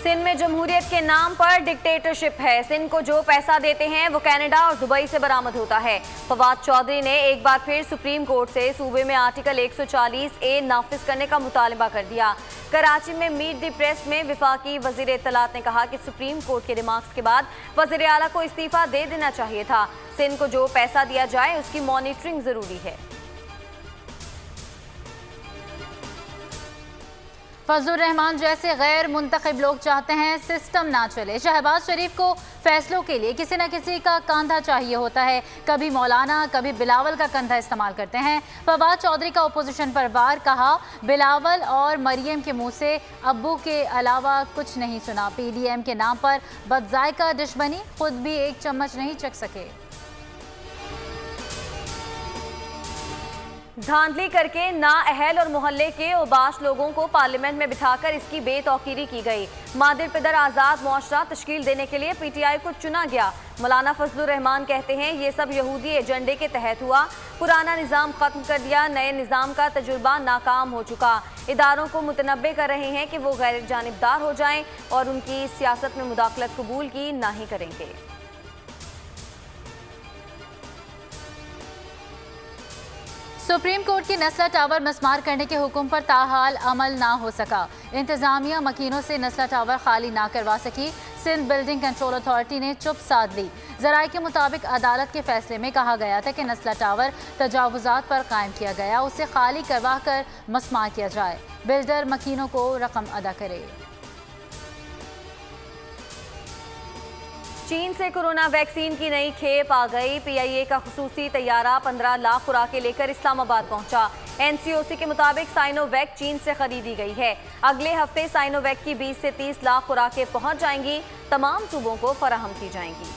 सिंध में जमहूरियत के नाम पर डिक्टेटरशिप है। सिंध को जो पैसा देते हैं वो कनाडा और दुबई से बरामद होता है। फवाद चौधरी ने एक बार फिर सुप्रीम कोर्ट से सूबे में आर्टिकल 140A नाफिज करने का मुतालबा कर दिया। कराची में मीट द प्रेस में विफाकी वजीर इत्तलात ने कहा कि सुप्रीम कोर्ट के रिमार्क्स के बाद वजीर आला को इस्तीफा दे देना चाहिए था। सिंध को जो पैसा दिया जाए उसकी मॉनिटरिंग जरूरी है। फजलुर रहमान जैसे गैर मुंतखब लोग चाहते हैं सिस्टम ना चले। शहबाज शरीफ को फैसलों के लिए किसी न किसी का कंधा चाहिए होता है। कभी मौलाना कभी बिलावल का कंधा इस्तेमाल करते हैं। फवाद चौधरी का ओपोजिशन पर वार, कहा बिलावल और मरियम के मुंह से अब्बू के अलावा कुछ नहीं सुना। PDM के नाम पर बदजायका डिश बनी, खुद भी एक चम्मच नहीं चख सके। धांधली करके नाअहल और मोहल्ले के उबाश लोगों को पार्लियामेंट में बिठाकर इसकी बेतौकीरी की गई। मादिर पिदर आज़ाद मुआशरा तश्कील देने के लिए PTI को चुना गया। मौलाना फजलुर रहमान कहते हैं ये सब यहूदी एजेंडे के तहत हुआ। पुराना निज़ाम ख़त्म कर दिया, नए निज़ाम का तजुर्बा नाकाम हो चुका। इदारों को मुतनब्बे कर रहे हैं कि वो गैर जानिबदार हो जाएं और उनकी सियासत में मुदाखलत कबूल की ना ही करेंगे। सुप्रीम कोर्ट की नस्ला टावर मस्मार करने के हुक्म पर ताहाल अमल ना हो सका। इंतजामिया मकीनों से नस्ला टावर खाली ना करवा सकी। सिंध बिल्डिंग कंट्रोल अथॉरिटी ने चुप साध ली। जराये के मुताबिक अदालत के फैसले में कहा गया था कि नस्ला टावर तजावुजात पर कायम किया गया, उसे खाली करवा कर मस्मार किया जाए। बिल्डर मकीनों को रकम अदा करे। चीन से कोरोना वैक्सीन की नई खेप आ गई। PIA का खुसूसी तैयारा 15 लाख खुराकें लेकर इस्लामाबाद पहुंचा। NCOC के मुताबिक साइनोवैक चीन से खरीदी गई है। अगले हफ्ते साइनोवैक की 20 से 30 लाख खुराकें पहुंच जाएंगी, तमाम सूबों को फराहम की जाएंगी।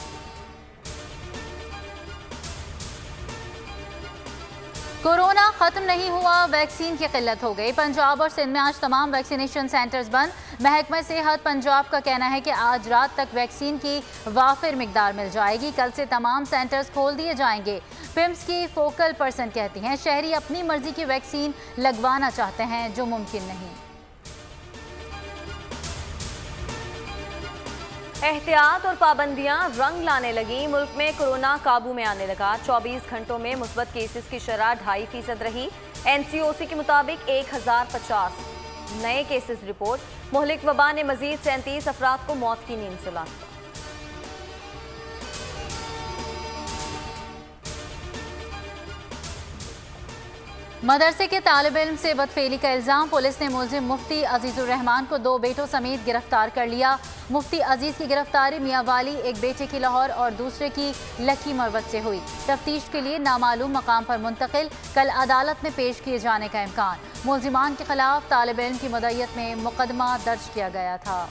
कोरोना खत्म नहीं हुआ, वैक्सीन की किल्लत हो गई। पंजाब और सिंध में आज तमाम वैक्सीनेशन सेंटर्स बंद। महकमा सेहत पंजाब का कहना है कि आज रात तक वैक्सीन की वाफिर मिकदार मिल जाएगी। कल से तमाम सेंटर्स खोल दिए जाएंगे। पिम्स की फोकल पर्सन कहती हैं शहरी अपनी मर्जी की वैक्सीन लगवाना चाहते हैं, जो मुमकिन नहीं। एहतियात और पाबंदियां रंग लाने लगी। मुल्क में कोरोना काबू में आने लगा। 24 घंटों में मुस्बत केसेस की शरह 2.5% रही। NCOC के मुताबिक 1050 नए केसेस रिपोर्ट। मुहलिक वबा ने मजीद 37 अफराद को मौत की नींद सुला। मदरसे के तालिब इल्म से बदफेली का इल्ज़ाम। पुलिस ने मुलजिम मुफ्ती अजीजुर रहमान को 2 बेटों समेत गिरफ्तार कर लिया। मुफ्ती अजीज की गिरफ्तारी मियाँ वाली, एक बेटे की लाहौर और दूसरे की लकी मरवत से हुई। तफ्तीश के लिए नामालूम मकाम पर मुंतकिल। कल अदालत में पेश किए जाने का इम्कान। मुलजिमान के खिलाफ तालिब इल्म की मदय्यत में मुकदमा दर्ज किया गया था।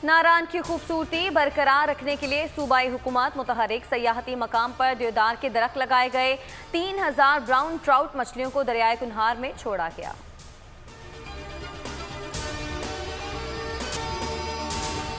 नारान की खूबसूरती बरकरार रखने के लिए सूबाई हुकूमत मुतहरिक। सयाहती मकाम पर देवदार के दरख्त लगाए गए। 3000 ब्राउन ट्राउट मछलियों को दरियाए कुन्हार में छोड़ा गया।